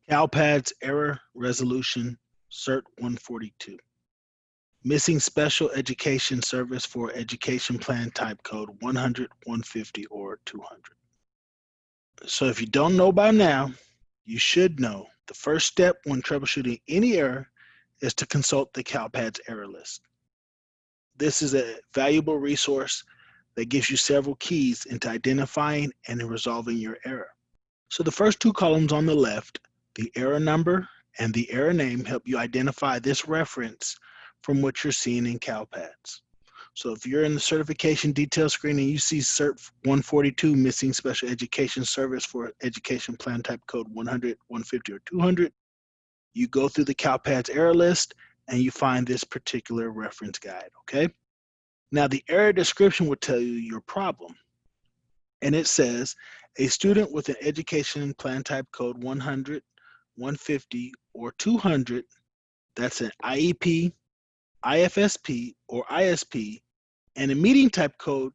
CALPADS Error Resolution CERT142. Missing Special Education Service for Education Plan Type Code 100, 150, or 200. So if you don't know by now, you should know. The first step when troubleshooting any error is to consult the CALPADS error list. This is a valuable resource that gives you several keys into identifying and resolving your error. So the first two columns on the left, the error number and the error name, help you identify this reference from what you're seeing in CALPADS. So if you're in the certification detail screen and you see CERT142, Missing Special Education Service for Education Plan Type Code 100, 150, or 200, you go through the CALPADS error list and you find this particular reference guide, okay? Now the error description will tell you your problem. And it says, a student with an education plan type code 100, 150, or 200, that's an IEP, IFSP, or ISP, and a meeting type code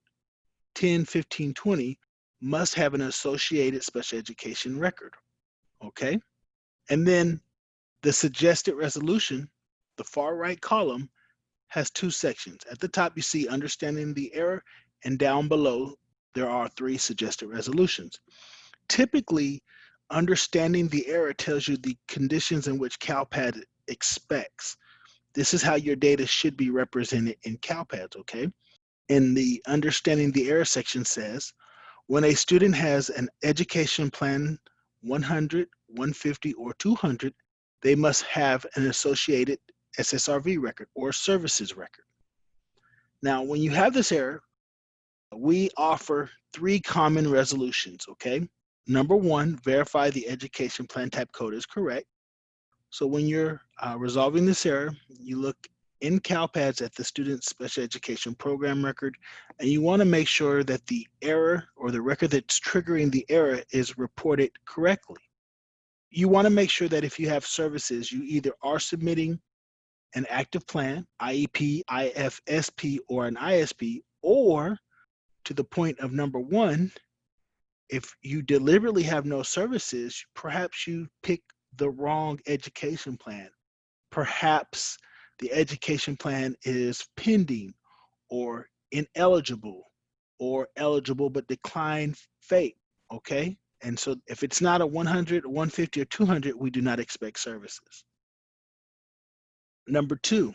10, 15, 20 must have an associated special education record, okay? And then the suggested resolution, the far right column, has two sections. At the top, you see understanding the error, and down below, there are 3 suggested resolutions. Typically, understanding the error tells you the conditions in which CALPAD expects. This is how your data should be represented in CALPADS, okay? In the understanding the error section says, when a student has an education plan 100, 150, or 200, they must have an associated SSRV record or services record. Now, when you have this error, we offer 3 common resolutions, okay? Number 1, verify the education plan type code is correct. So when you're resolving this error, you look in CALPADS at the student's special education program record, and you want to make sure that the error or the record that's triggering the error is reported correctly. You want to make sure that if you have services, you either are submitting an active plan, IEP, IFSP, or an ISP, or to the point of number 1, if you deliberately have no services, perhaps you pick the wrong education plan. Perhaps the education plan is pending or ineligible or eligible but declined fate, okay? And so if it's not a 100, 150, or 200, we do not expect services. Number 2,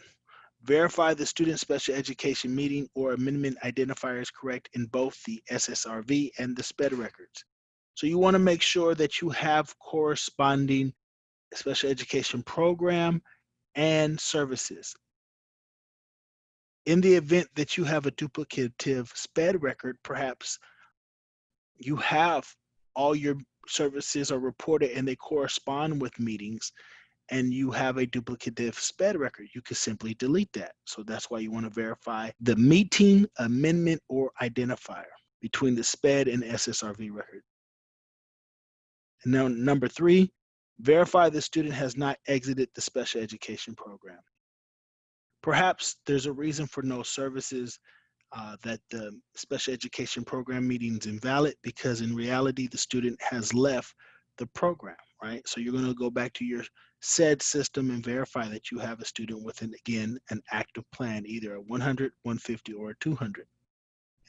verify the student special education meeting or amendment identifier is correct in both the SSRV and the SPED records. So you want to make sure that you have corresponding special education program and services. In the event that you have a duplicative SPED record, perhaps you have all your services are reported and they correspond with meetings, and you have a duplicative SPED record, you can simply delete that. So that's why you want to verify the meeting, amendment, or identifier between the SPED and SSRV record. And now number 3, verify the student has not exited the special education program. Perhaps there's a reason for no services, that the special education program meeting is invalid because in reality the student has left the program, right? So you're going to go back to your SED system and verify that you have a student with, again, an active plan, either a 100, 150, or a 200.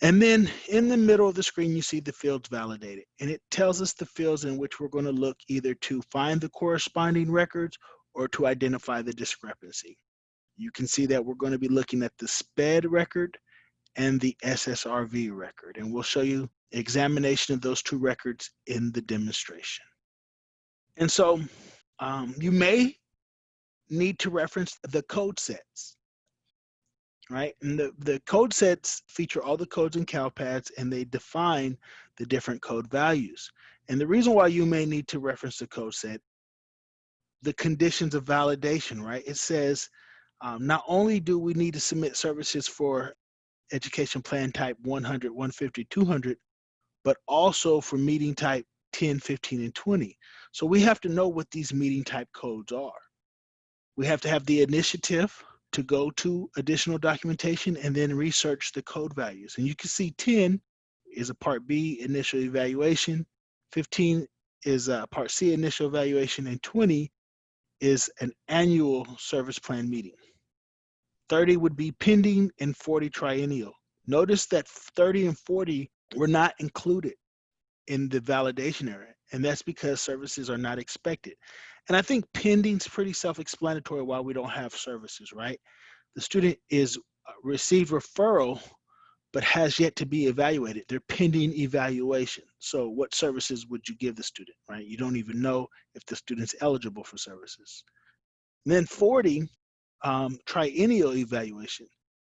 And then in the middle of the screen, you see the fields validated, and it tells us the fields in which we're going to look either to find the corresponding records or to identify the discrepancy. You can see that we're going to be looking at the SPED record and the SSRV record, and we'll show you examination of those 2 records in the demonstration. And so you may need to reference the code sets, right? And the code sets feature all the codes in CALPADS, and they define the different code values. And the reason why you may need to reference the code set, the conditions of validation, right? It says not only do we need to submit services for education plan type 100, 150, 200, but also for meeting type 10, 15, and 20. So we have to know what these meeting type codes are. We have to have the initiative to go to additional documentation and then research the code values. And you can see 10 is a Part B initial evaluation, 15 is Part C, initial evaluation, and 20 is an annual service plan meeting. 30 would be pending and 40 triennial. Notice that 30 and 40 were not included in the validation area, and that's because services are not expected. And I think pending is pretty self-explanatory why we don't have services, right? The student is received referral, but has yet to be evaluated. They're pending evaluation. So what services would you give the student, right? You don't even know if the student's eligible for services. And then 40, triennial evaluation.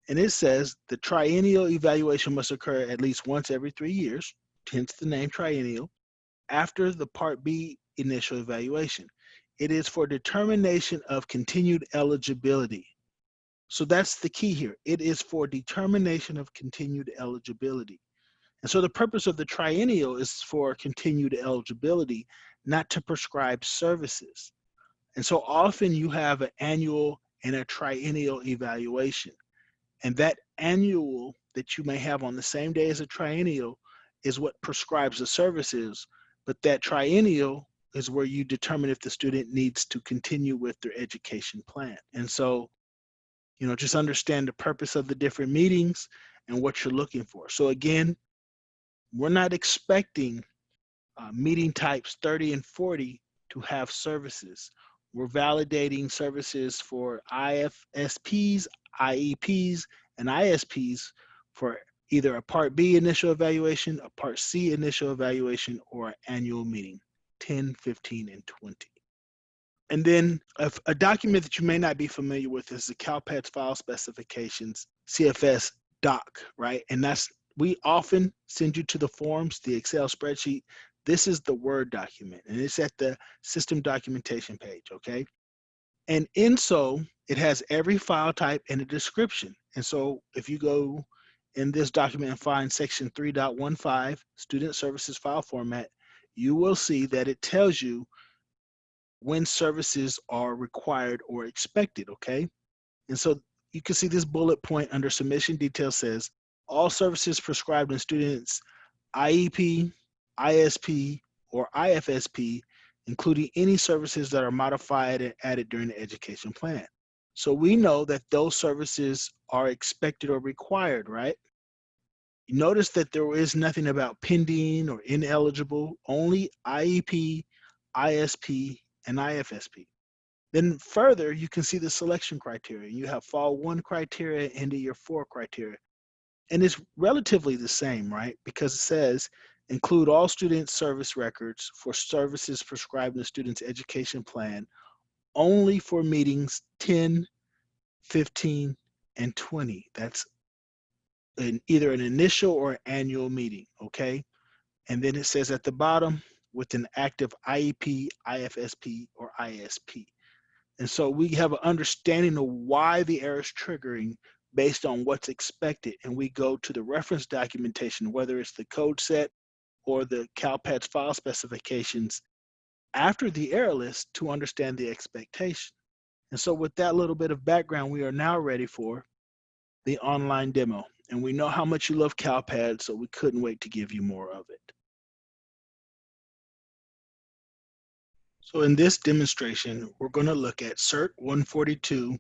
And it says the triennial evaluation must occur at least once every 3 years, hence the name triennial, after the Part B initial evaluation. It is for determination of continued eligibility. So that's the key here. It is for determination of continued eligibility. And so the purpose of the triennial is for continued eligibility, not to prescribe services. And so often you have an annual and a triennial evaluation. And that annual that you may have on the same day as a triennial is what prescribes the services, but that triennial is where you determine if the student needs to continue with their education plan. And so, just understand the purpose of the different meetings and what you're looking for. So again, we're not expecting meeting types 30 and 40 to have services. We're validating services for IFSPs, IEPs, and ISPs for either a Part B initial evaluation, a Part C initial evaluation, or an annual meeting, 10, 15, and 20. And then a document that you may not be familiar with is the CALPADS file specifications, CFS doc, right? And we often send you to the forms, the Excel spreadsheet. This is the Word document, and it's at the system documentation page, okay? And in so, it has every file type and a description. And so if you go in this document and find section 3.15, student services file format, you will see that it tells you when services are required or expected, okay? And so you can see this bullet point under submission details says, all services prescribed in students' IEP, ISP, or IFSP, including any services that are modified and added during the education plan. So we know that those services are expected or required, right? You notice that there is nothing about pending or ineligible, only IEP, ISP, and IFSP. Then further, you can see the selection criteria. You have fall 1 criteria, end of year 4 criteria. And it's relatively the same, right? Because it says, include all student service records for services prescribed in the student's education plan only for meetings 10, 15, and 20. That's either an initial or annual meeting, okay? And then it says at the bottom, with an active IEP, IFSP, or ISP. And so we have an understanding of why the error is triggering based on what's expected. And we go to the reference documentation, whether it's the code set or the CALPADS file specifications after the error list to understand the expectation. And so with that little bit of background, we are now ready for the online demo. And we know how much you love CALPADS, so we couldn't wait to give you more of it. So in this demonstration, we're going to look at CERT142,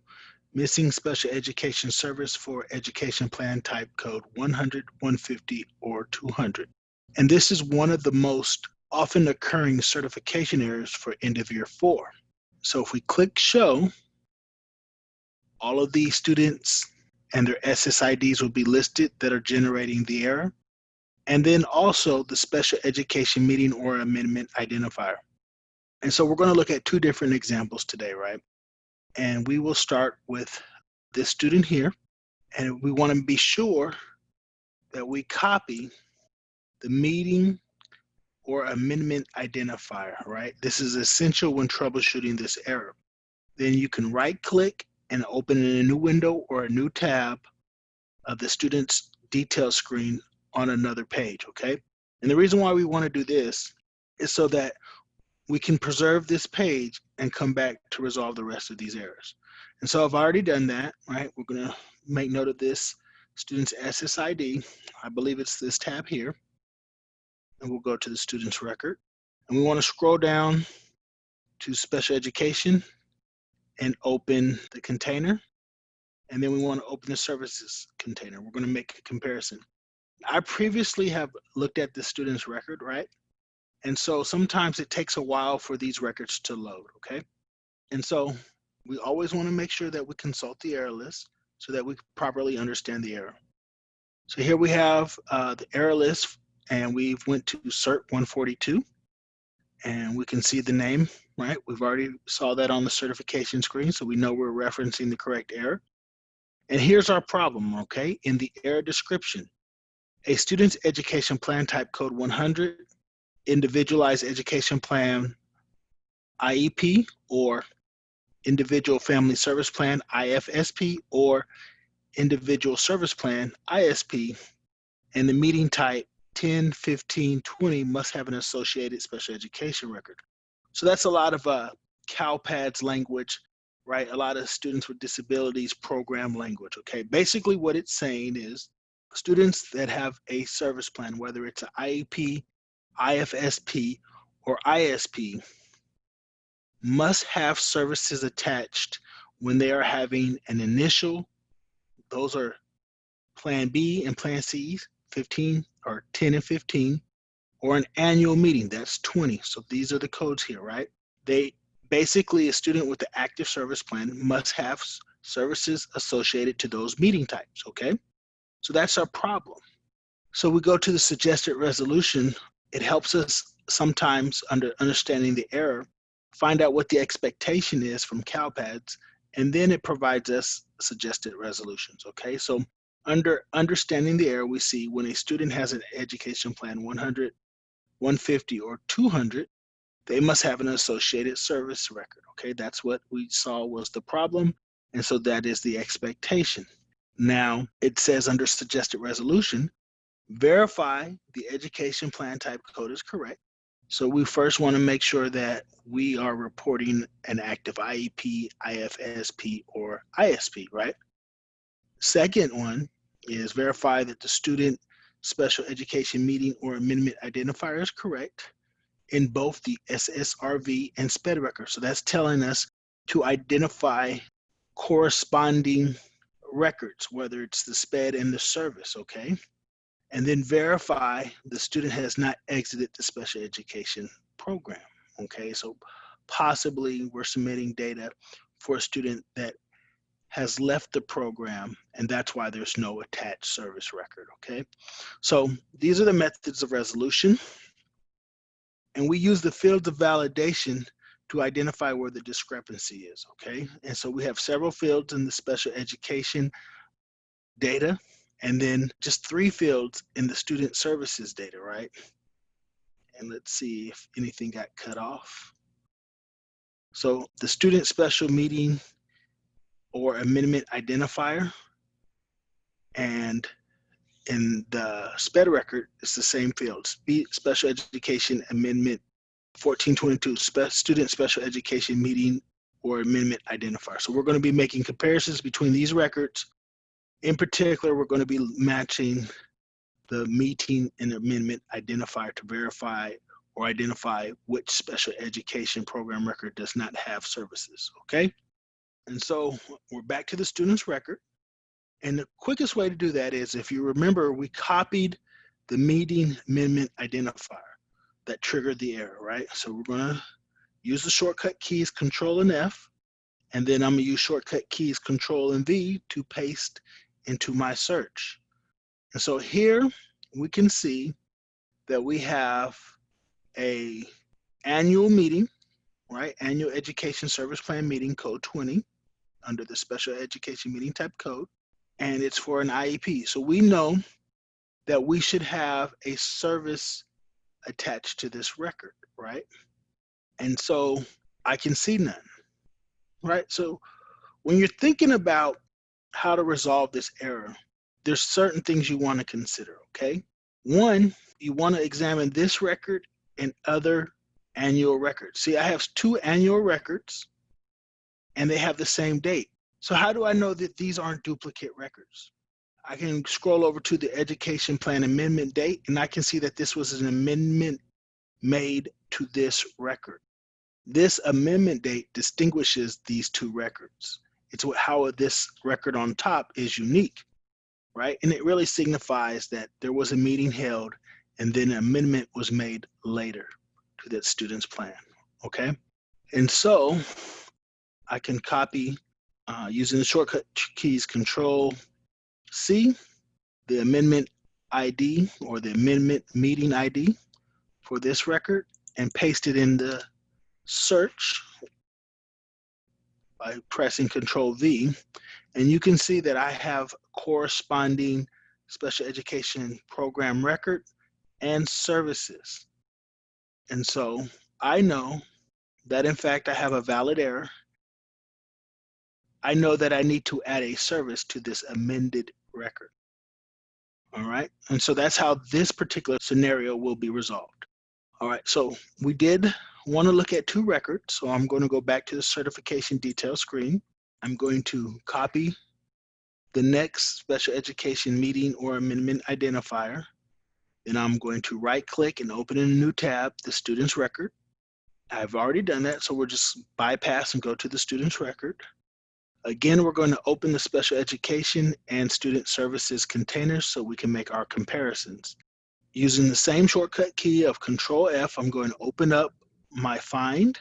Missing Special Education Service for Education Plan Type Code 100, 150, or 200. And this is one of the most often occurring certification errors for end of year 4. So if we click show, all of these students and their SSIDs will be listed that are generating the error. And then also the special education meeting or amendment identifier. And so we're going to look at 2 different examples today, right? And we will start with this student here. And we want to be sure that we copy the meeting or amendment identifier, right? This is essential when troubleshooting this error. Then you can right-click and open in a new window or a new tab of the student's detail screen on another page, okay? And the reason why we want to do this is so that we can preserve this page and come back to resolve the rest of these errors. And so I've already done that, right? We're going to make note of this student's SSID. I believe it's this tab here. And we'll go to the student's record. And we want to scroll down to special education and open the container. And then we want to open the services container. We're going to make a comparison. I previously have looked at the student's record, right? And so sometimes it takes a while for these records to load, okay? And so we always want to make sure that we consult the error list so that we properly understand the error. So here we have the error list, and we've went to CERT142, and we can see the name, right? We've already saw that on the certification screen, so we know we're referencing the correct error. And here's our problem, okay? In the error description, a student's education plan type code 100, individualized education plan IEP, or individual family service plan IFSP, or individual service plan ISP, and the meeting type 10, 15, 20 must have an associated special education record. So that's a lot of CALPADS language, right? A lot of students with disabilities program language, okay? Basically what it's saying is students that have a service plan, whether it's an IEP, IFSP, or ISP, must have services attached when they are having an initial, those are Plan B and Plan C, 15 or 10 and 15, or an annual meeting, that's 20. So these are the codes here, right? They basically, a student with the active service plan must have services associated to those meeting types, okay? So that's our problem. So we go to the suggested resolution. It helps us sometimes understanding the error, find out what the expectation is from CALPADS, and then it provides us suggested resolutions, okay? So under understanding the error, we see when a student has an education plan 100, 150, or 200, they must have an associated service record, okay? That's what we saw was the problem, and so that is the expectation. Now, it says under suggested resolution, verify the education plan type code is correct. So we first want to make sure that we are reporting an active IEP, IFSP, or ISP, right? Second one is verify that the student special education meeting or amendment identifier is correct in both the SSRV and SPED record. So that's telling us to identify corresponding records, whether it's the SPED and the service, okay? And then verify the student has not exited the special education program, okay? So possibly we're submitting data for a student that has left the program, and that's why there's no attached service record, okay? So these are the methods of resolution, and we use the fields of validation to identify where the discrepancy is, okay? And so we have several fields in the special education data, and then just 3 fields in the student services data, right? And let's see if anything got cut off. So the student special meeting or amendment identifier, and in the SPED record, it's the same fields, Special Education Amendment 1422, Student Special Education Meeting or Amendment Identifier. So we're going to be making comparisons between these records. In particular, we're going to be matching the meeting and amendment identifier to verify or identify which special education program record does not have services, okay? And so we're back to the student's record. And the quickest way to do that is, if you remember, we copied the meeting amendment identifier that triggered the error, right? So we're gonna use the shortcut keys Control and F, and then I'm gonna use shortcut keys Control and V to paste into my search. And so here we can see that we have a annual meeting, right? Annual Education Service Plan meeting code 20 under the special education meeting type code, and it's for an IEP. So we know that we should have a service attached to this record, right? And so I can see none, right? So when you're thinking about how to resolve this error, there's certain things you want to consider, okay? One, you want to examine this record and other annual records. See, I have 2 annual records and they have the same date. So how do I know that these aren't duplicate records? I can scroll over to the education plan amendment date, and I can see that this was an amendment made to this record. This amendment date distinguishes these two records. It's how this record on top is unique, right? And it really signifies that there was a meeting held and then an amendment was made later to that student's plan, okay? And so I can copy using the shortcut keys Control C, the amendment ID or the amendment meeting ID for this record and paste it in the search by pressing Control V. And you can see that I have corresponding special education program record and services. And so I know that in fact I have a valid error. I know that I need to add a service to this amended record. All right, and so that's how this particular scenario will be resolved. All right, so we did want to look at two records, so I'm going to go back to the certification detail screen. I'm going to copy the next special education meeting or amendment identifier. Then I'm going to right click and open in a new tab, the student's record. I've already done that, so we'll just bypass and go to the student's record. Again, we're going to open the special education and student services containers so we can make our comparisons. Using the same shortcut key of Control F, I'm going to open up my find,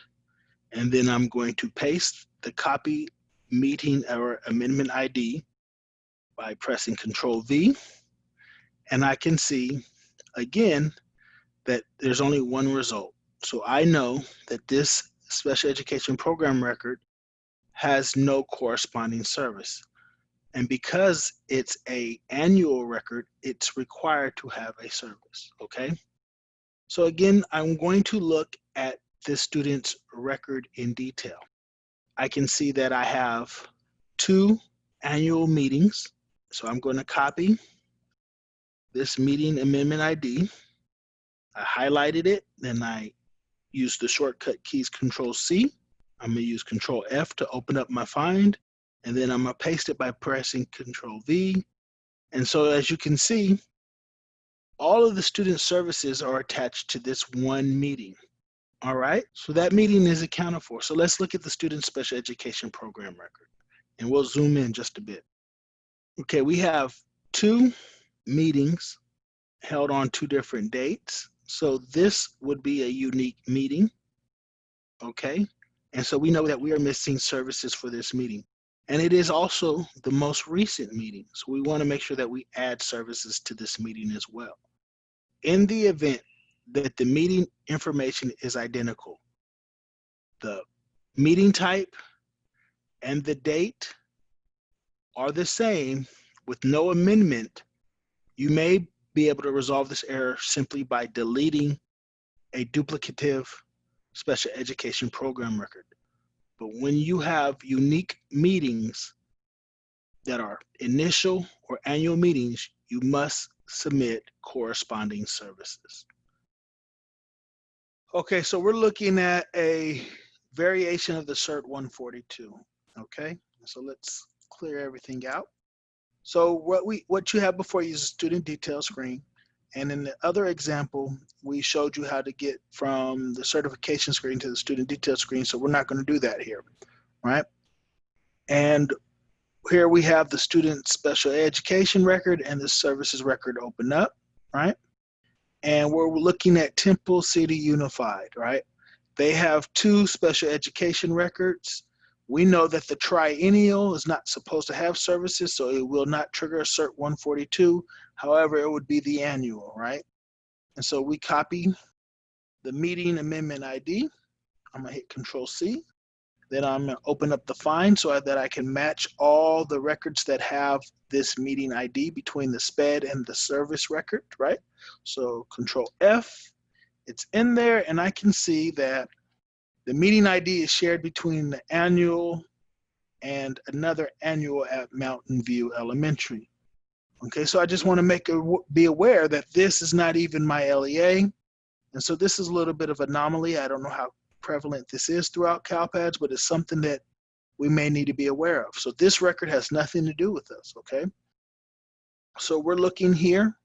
and then I'm going to paste the copy meeting or amendment ID by pressing Control V. And I can see, again, that there's only one result. So I know that this special education program record has no corresponding service. And because it's an annual record, it's required to have a service, okay? So again, I'm going to look at this student's record in detail. I can see that I have 2 annual meetings. So I'm going to copy this meeting amendment ID. I highlighted it, then I use the shortcut keys Control C. I'm going to use Control F to open up my find, and then I'm going to paste it by pressing Control V. And so as you can see, all of the student services are attached to this one meeting. All right, so that meeting is accounted for. So let's look at the student special education program record, and we'll zoom in just a bit. Okay, we have 2 meetings held on 2 different dates. So this would be a unique meeting, okay? And so we know that we are missing services for this meeting. And it is also the most recent meeting. So we want to make sure that we add services to this meeting as well. In the event that the meeting information is identical, the meeting type and the date are the same with no amendment, you may be able to resolve this error simply by deleting a duplicative special education program record. But when you have unique meetings that are initial or annual meetings, you must submit corresponding services. Okay, so we're looking at a variation of the CERT142, okay? So let's clear everything out. So what you have before you is a student detail screen. And in the other example, we showed you how to get from the certification screen to the student detail screen. So we're not going to do that here, right? And here we have the student special education record and the services record open up, right? And we're looking at Temple City Unified, right? They have 2 special education records. We know that the triennial is not supposed to have services, so it will not trigger a CERT 142. However, it would be the annual, right? And so we copy the meeting amendment ID. I'm gonna hit Control C. Then I'm gonna open up the find so that I can match all the records that have this meeting ID between the SPED and the service record, right? So Control F, it's in there, and I can see that the meeting ID is shared between the annual and another annual at Mountain View Elementary. Okay, so I just want to be aware that this is not even my LEA. And so this is a little bit of anomaly. I don't know how prevalent this is throughout CALPADS, but it's something that we may need to be aware of. So this record has nothing to do with us, okay? So we're looking here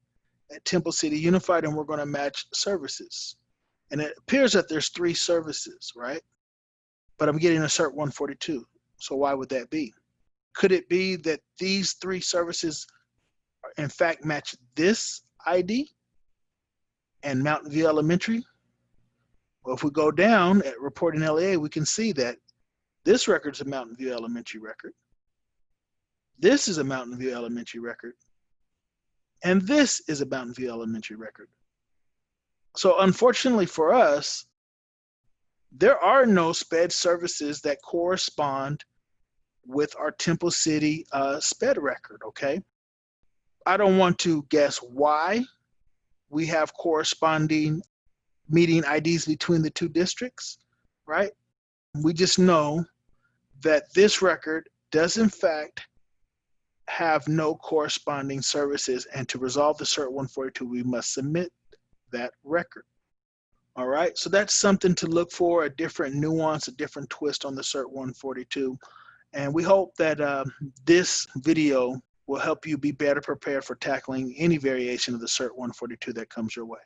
at Temple City Unified, and we're going to match services. And it appears that there's 3 services, right? But I'm getting a CERT 142. So why would that be? Could it be that these 3 services in fact match this ID and Mountain View Elementary? Well, if we go down at reporting LEA, we can see that this record is a Mountain View Elementary record. This is a Mountain View Elementary record. And this is a Mountain View Elementary record. So unfortunately for us, there are no SPED services that correspond with our Temple City SPED record, okay? I don't want to guess why we have corresponding meeting IDs between the 2 districts, right? We just know that this record does in fact have no corresponding services, and to resolve the CERT 142, we must submit that record. All right, so that's something to look for, a different nuance, a different twist on the CERT 142. And we hope that this video will help you be better prepared for tackling any variation of the CERT 142 that comes your way.